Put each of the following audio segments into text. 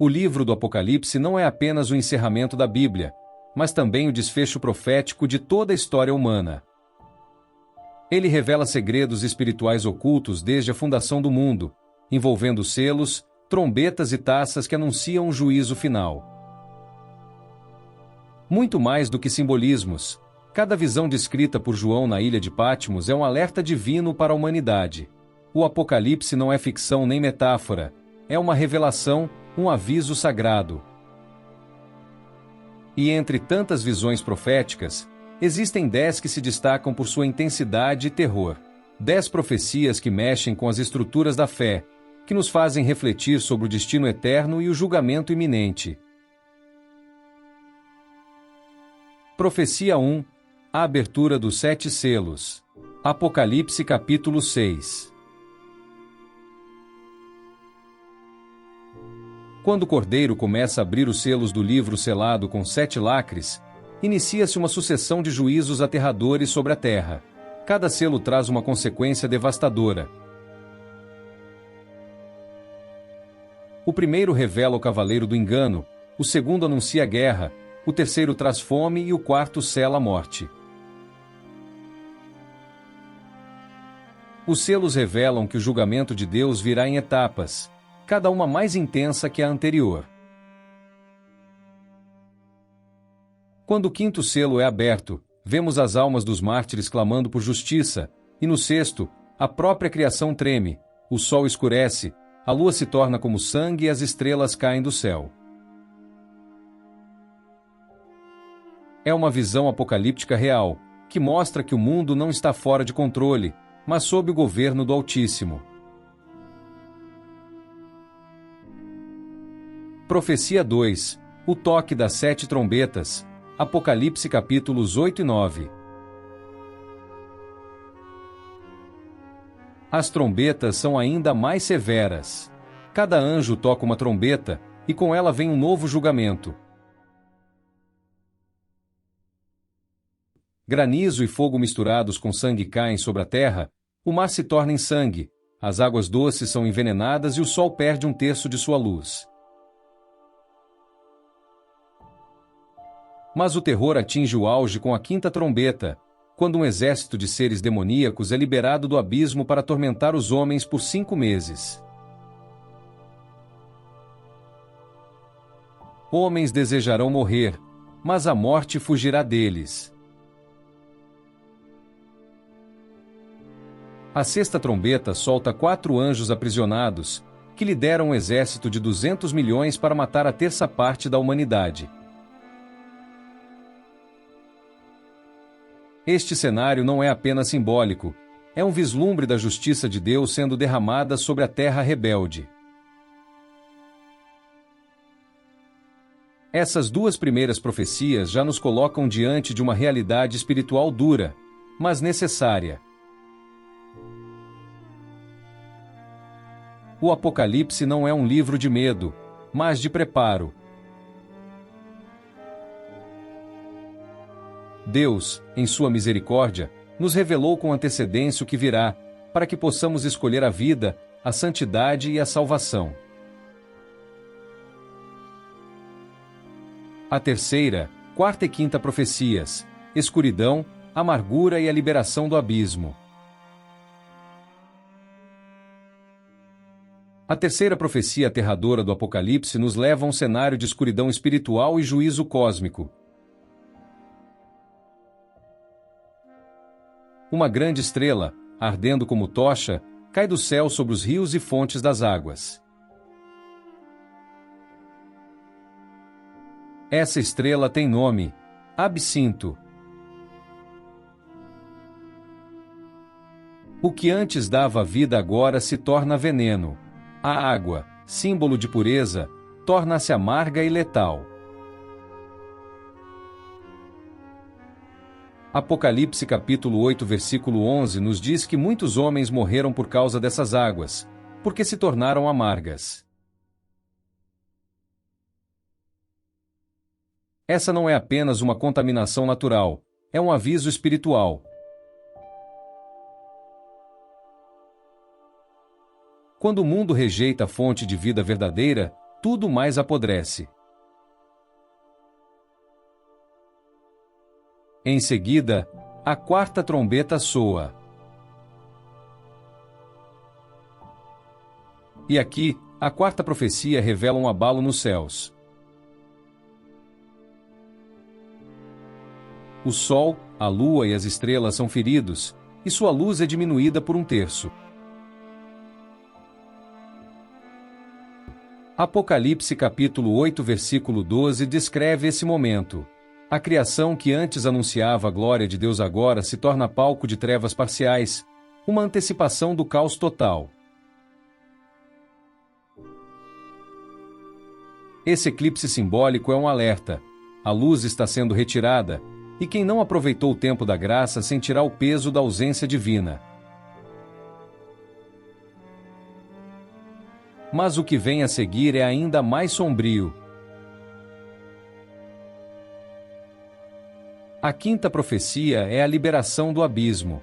O livro do Apocalipse não é apenas o encerramento da Bíblia, mas também o desfecho profético de toda a história humana. Ele revela segredos espirituais ocultos desde a fundação do mundo, envolvendo selos, trombetas e taças que anunciam o juízo final. Muito mais do que simbolismos, cada visão descrita por João na ilha de Patmos é um alerta divino para a humanidade. O Apocalipse não é ficção nem metáfora, é uma revelação, um aviso sagrado. E entre tantas visões proféticas, existem 10 que se destacam por sua intensidade e terror. 10 profecias que mexem com as estruturas da fé, que nos fazem refletir sobre o destino eterno e o julgamento iminente. Profecia 1. A abertura dos 7 selos. Apocalipse capítulo 6. Quando o Cordeiro começa a abrir os selos do livro selado com 7 lacres, inicia-se uma sucessão de juízos aterradores sobre a terra. Cada selo traz uma consequência devastadora. O primeiro revela o cavaleiro do engano, o segundo anuncia a guerra, o terceiro traz fome e o quarto sela a morte. Os selos revelam que o julgamento de Deus virá em etapas, cada uma mais intensa que a anterior. Quando o quinto selo é aberto, vemos as almas dos mártires clamando por justiça, e no sexto, a própria criação treme, o sol escurece, a lua se torna como sangue e as estrelas caem do céu. É uma visão apocalíptica real, que mostra que o mundo não está fora de controle, mas sob o governo do Altíssimo. Profecia 2. O toque das 7 trombetas. Apocalipse capítulos 8 e 9. As trombetas são ainda mais severas. Cada anjo toca uma trombeta, e com ela vem um novo julgamento. Granizo e fogo misturados com sangue caem sobre a terra, o mar se torna em sangue, as águas doces são envenenadas e o sol perde 1/3 de sua luz. Mas o terror atinge o auge com a quinta trombeta, quando um exército de seres demoníacos é liberado do abismo para atormentar os homens por 5 meses. Homens desejarão morrer, mas a morte fugirá deles. A sexta trombeta solta 4 anjos aprisionados, que lideram um exército de 200 milhões para matar a 1/3 parte da humanidade. Este cenário não é apenas simbólico, é um vislumbre da justiça de Deus sendo derramada sobre a terra rebelde. Essas 2 primeiras profecias já nos colocam diante de uma realidade espiritual dura, mas necessária. O Apocalipse não é um livro de medo, mas de preparo. Deus, em sua misericórdia, nos revelou com antecedência o que virá, para que possamos escolher a vida, a santidade e a salvação. A terceira, quarta e quinta profecias: escuridão, amargura e a liberação do abismo. A terceira profecia aterradora do Apocalipse nos leva a um cenário de escuridão espiritual e juízo cósmico. Uma grande estrela, ardendo como tocha, cai do céu sobre os rios e fontes das águas. Essa estrela tem nome: Absinto. O que antes dava vida agora se torna veneno. A água, símbolo de pureza, torna-se amarga e letal. Apocalipse capítulo 8 versículo 11 nos diz que muitos homens morreram por causa dessas águas, porque se tornaram amargas. Essa não é apenas uma contaminação natural, é um aviso espiritual. Quando o mundo rejeita a fonte de vida verdadeira, tudo mais apodrece. Em seguida, a quarta trombeta soa. E aqui, a quarta profecia revela um abalo nos céus. O sol, a lua e as estrelas são feridos, e sua luz é diminuída por 1/3. Apocalipse capítulo 8 versículo 12 descreve esse momento. A criação que antes anunciava a glória de Deus agora se torna palco de trevas parciais, uma antecipação do caos total. Esse eclipse simbólico é um alerta. A luz está sendo retirada, e quem não aproveitou o tempo da graça sentirá o peso da ausência divina. Mas o que vem a seguir é ainda mais sombrio. A quinta profecia é a liberação do abismo.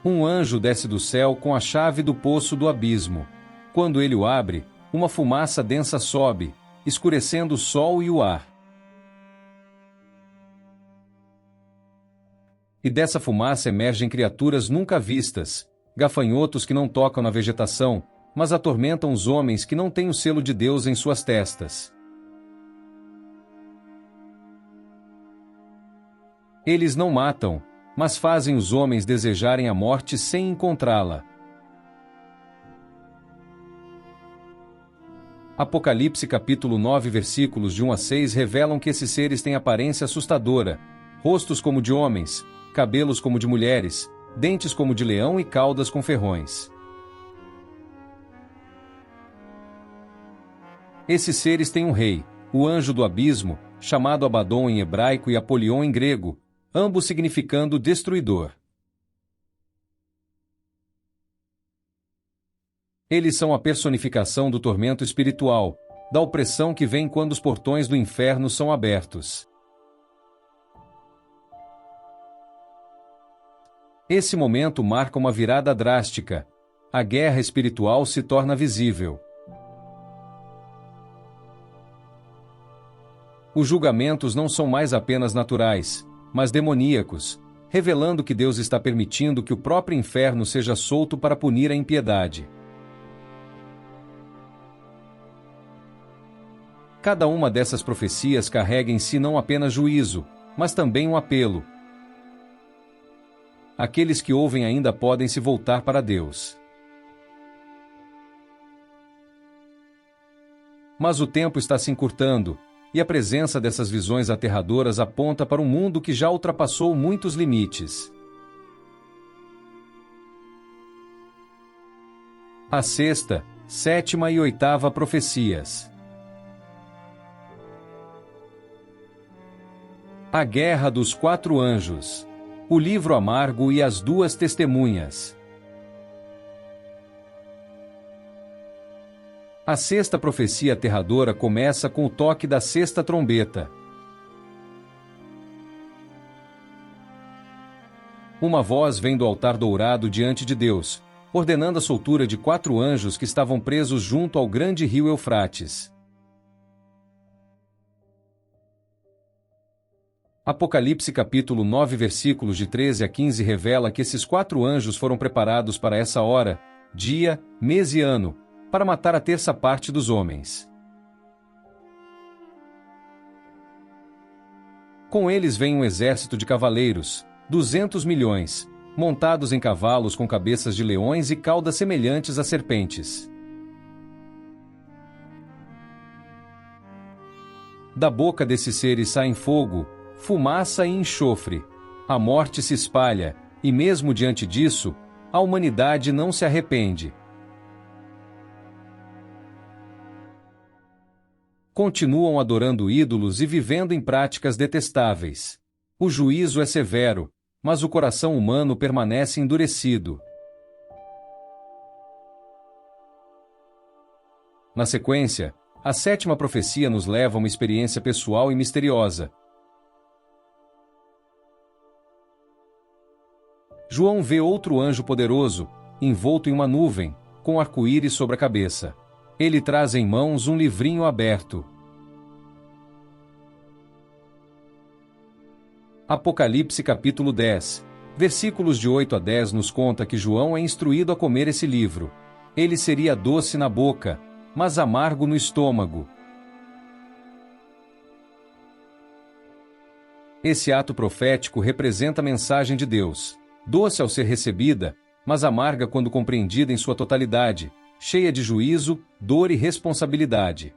Um anjo desce do céu com a chave do poço do abismo. Quando ele o abre, uma fumaça densa sobe, escurecendo o sol e o ar. E dessa fumaça emergem criaturas nunca vistas, gafanhotos que não tocam na vegetação, mas atormentam os homens que não têm o selo de Deus em suas testas. Eles não matam, mas fazem os homens desejarem a morte sem encontrá-la. Apocalipse capítulo 9 versículos de 1 a 6 revelam que esses seres têm aparência assustadora, rostos como de homens, cabelos como de mulheres, dentes como de leão e caudas com ferrões. Esses seres têm um rei, o anjo do abismo, chamado Abaddon em hebraico e Apolion em grego, ambos significando destruidor. Eles são a personificação do tormento espiritual, da opressão que vem quando os portões do inferno são abertos. Esse momento marca uma virada drástica. A guerra espiritual se torna visível. Os julgamentos não são mais apenas naturais, mas demoníacos, revelando que Deus está permitindo que o próprio inferno seja solto para punir a impiedade. Cada uma dessas profecias carrega em si não apenas juízo, mas também um apelo. Aqueles que ouvem ainda podem se voltar para Deus. Mas o tempo está se encurtando, e a presença dessas visões aterradoras aponta para um mundo que já ultrapassou muitos limites. A sexta, sétima e oitava profecias. A Guerra dos Quatro Anjos. O Livro Amargo e as Duas Testemunhas. A sexta profecia aterradora começa com o toque da sexta trombeta. Uma voz vem do altar dourado diante de Deus, ordenando a soltura de 4 anjos que estavam presos junto ao grande rio Eufrates. Apocalipse capítulo 9 versículos de 13 a 15 revela que esses 4 anjos foram preparados para essa hora, dia, mês e ano, para matar a terça parte dos homens. Com eles vem um exército de cavaleiros, 200 milhões, montados em cavalos com cabeças de leões e caudas semelhantes a serpentes. Da boca desses seres saem fogo, fumaça e enxofre. A morte se espalha, e mesmo diante disso, a humanidade não se arrepende. Continuam adorando ídolos e vivendo em práticas detestáveis. O juízo é severo, mas o coração humano permanece endurecido. Na sequência, a sétima profecia nos leva a uma experiência pessoal e misteriosa. João vê outro anjo poderoso, envolto em uma nuvem, com arco-íris sobre a cabeça. Ele traz em mãos um livrinho aberto. Apocalipse capítulo 10, versículos de 8 a 10 nos conta que João é instruído a comer esse livro. Ele seria doce na boca, mas amargo no estômago. Esse ato profético representa a mensagem de Deus, doce ao ser recebida, mas amarga quando compreendida em sua totalidade, cheia de juízo, dor e responsabilidade.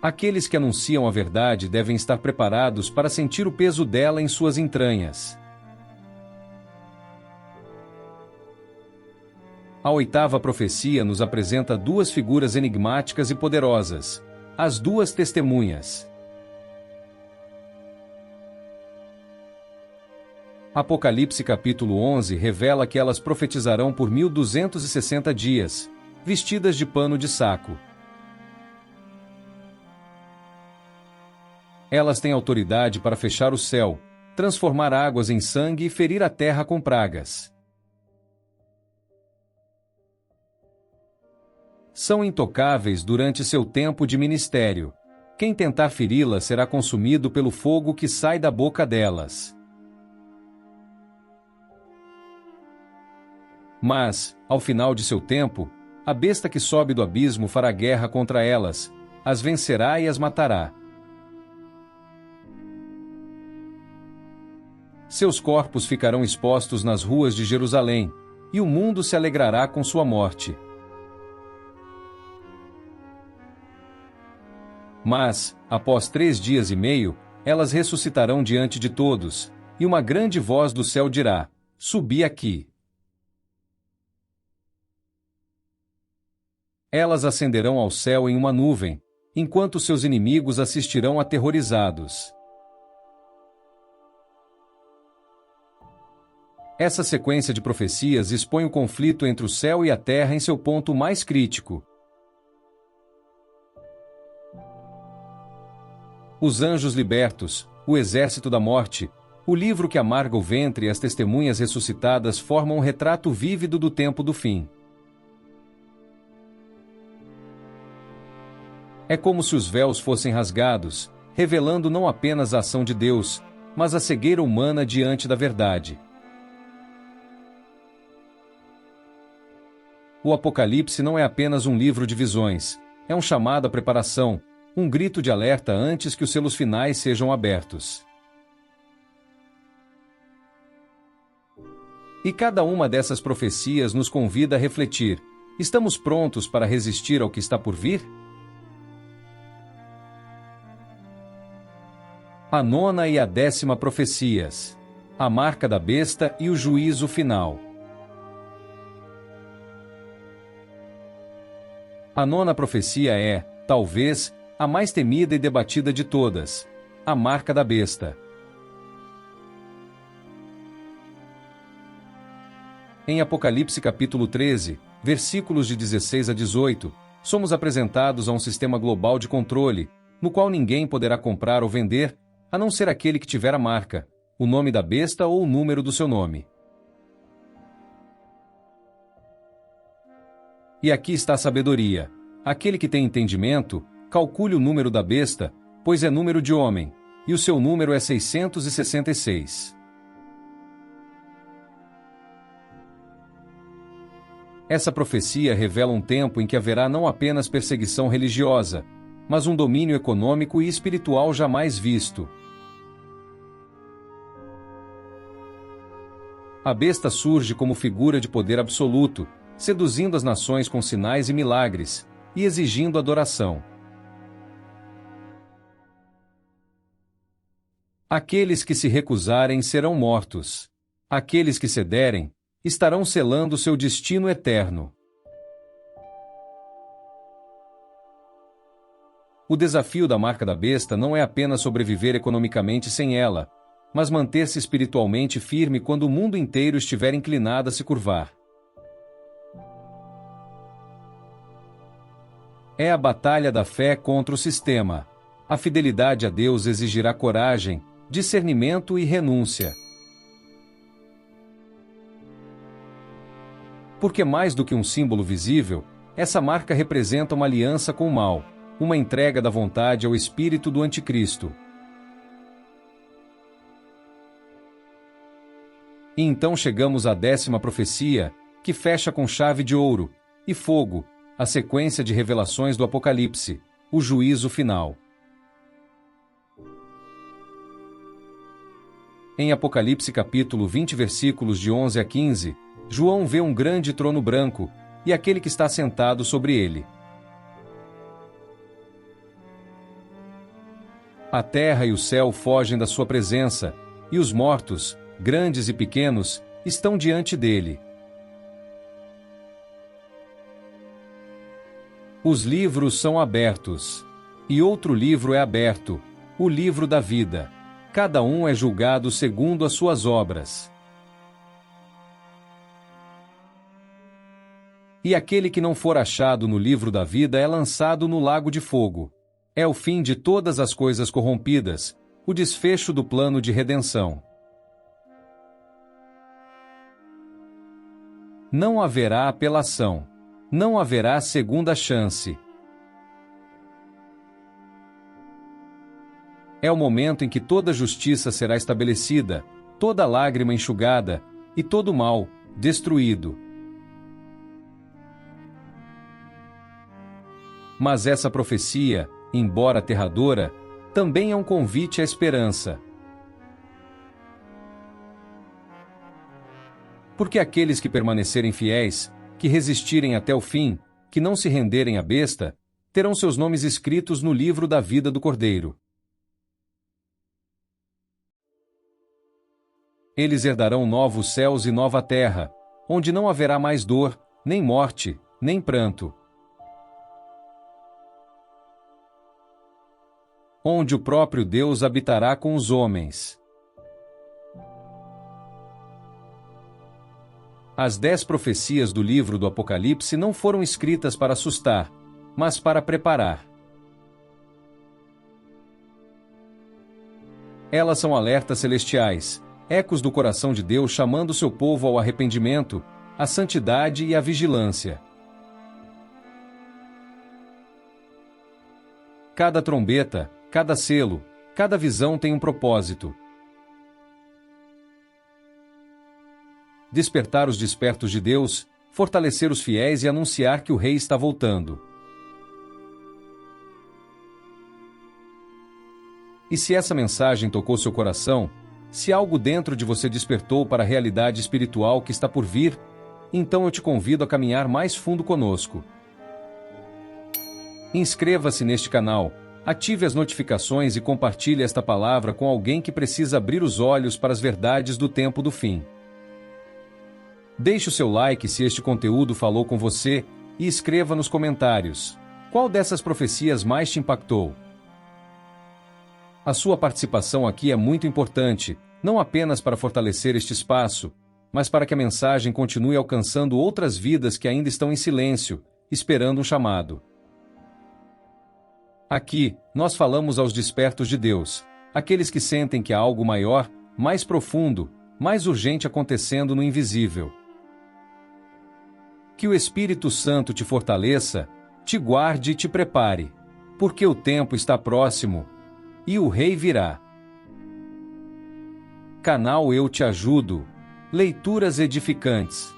Aqueles que anunciam a verdade devem estar preparados para sentir o peso dela em suas entranhas. A oitava profecia nos apresenta duas figuras enigmáticas e poderosas, as duas testemunhas. Apocalipse capítulo 11 revela que elas profetizarão por 1260 dias, vestidas de pano de saco. Elas têm autoridade para fechar o céu, transformar águas em sangue e ferir a terra com pragas. São intocáveis durante seu tempo de ministério. Quem tentar feri-las será consumido pelo fogo que sai da boca delas. Mas, ao final de seu tempo, a besta que sobe do abismo fará guerra contra elas, as vencerá e as matará. Seus corpos ficarão expostos nas ruas de Jerusalém, e o mundo se alegrará com sua morte. Mas, após 3 dias e meio, elas ressuscitarão diante de todos, e uma grande voz do céu dirá: Subi aqui. Elas ascenderão ao céu em uma nuvem, enquanto seus inimigos assistirão aterrorizados. Essa sequência de profecias expõe o conflito entre o céu e a terra em seu ponto mais crítico. Os anjos libertos, o exército da morte, o livro que amarga o ventre e as testemunhas ressuscitadas formam um retrato vívido do tempo do fim. É como se os véus fossem rasgados, revelando não apenas a ação de Deus, mas a cegueira humana diante da verdade. O Apocalipse não é apenas um livro de visões, é um chamado à preparação, um grito de alerta antes que os selos finais sejam abertos. E cada uma dessas profecias nos convida a refletir: estamos prontos para resistir ao que está por vir? A 9ª e a 10ª profecias. A marca da besta e o juízo final. A 9ª profecia é, talvez, a mais temida e debatida de todas: a marca da besta. Em Apocalipse capítulo 13, versículos de 16 a 18, somos apresentados a um sistema global de controle, no qual ninguém poderá comprar ou vender, a não ser aquele que tiver a marca, o nome da besta ou o número do seu nome. E aqui está a sabedoria. Aquele que tem entendimento, calcule o número da besta, pois é número de homem, e o seu número é 666. Essa profecia revela um tempo em que haverá não apenas perseguição religiosa, mas um domínio econômico e espiritual jamais visto. A besta surge como figura de poder absoluto, seduzindo as nações com sinais e milagres, e exigindo adoração. Aqueles que se recusarem serão mortos. Aqueles que cederem, estarão selando seu destino eterno. O desafio da marca da besta não é apenas sobreviver economicamente sem ela, mas manter-se espiritualmente firme quando o mundo inteiro estiver inclinado a se curvar. É a batalha da fé contra o sistema. A fidelidade a Deus exigirá coragem, discernimento e renúncia. Porque mais do que um símbolo visível, essa marca representa uma aliança com o mal, uma entrega da vontade ao espírito do anticristo. E então chegamos à 10ª profecia, que fecha com chave de ouro e fogo, a sequência de revelações do Apocalipse, o juízo final. Em Apocalipse capítulo 20, versículos de 11 a 15, João vê um grande trono branco, e aquele que está sentado sobre ele. A terra e o céu fogem da sua presença, e os mortos, grandes e pequenos, estão diante dele. Os livros são abertos. E outro livro é aberto, o livro da vida. Cada um é julgado segundo as suas obras. E aquele que não for achado no livro da vida é lançado no lago de fogo. É o fim de todas as coisas corrompidas, o desfecho do plano de redenção. Não haverá apelação. Não haverá segunda chance. É o momento em que toda justiça será estabelecida, toda lágrima enxugada, e todo mal destruído. Mas essa profecia, embora aterradora, também é um convite à esperança. Porque aqueles que permanecerem fiéis, que resistirem até o fim, que não se renderem à besta, terão seus nomes escritos no livro da vida do Cordeiro. Eles herdarão novos céus e nova terra, onde não haverá mais dor, nem morte, nem pranto. Onde o próprio Deus habitará com os homens. As 10 profecias do livro do Apocalipse não foram escritas para assustar, mas para preparar. Elas são alertas celestiais, ecos do coração de Deus chamando seu povo ao arrependimento, à santidade e à vigilância. Cada trombeta, cada selo, cada visão tem um propósito. Despertar os despertos de Deus, fortalecer os fiéis e anunciar que o Rei está voltando. E se essa mensagem tocou seu coração, se algo dentro de você despertou para a realidade espiritual que está por vir, então eu te convido a caminhar mais fundo conosco. Inscreva-se neste canal, ative as notificações e compartilhe esta palavra com alguém que precisa abrir os olhos para as verdades do tempo do fim. Deixe o seu like se este conteúdo falou com você e escreva nos comentários: qual dessas profecias mais te impactou? A sua participação aqui é muito importante, não apenas para fortalecer este espaço, mas para que a mensagem continue alcançando outras vidas que ainda estão em silêncio, esperando um chamado. Aqui, nós falamos aos despertos de Deus, aqueles que sentem que há algo maior, mais profundo, mais urgente acontecendo no invisível. Que o Espírito Santo te fortaleça, te guarde e te prepare, porque o tempo está próximo e o Rei virá. Canal Eu Te Ajudo. Leituras edificantes.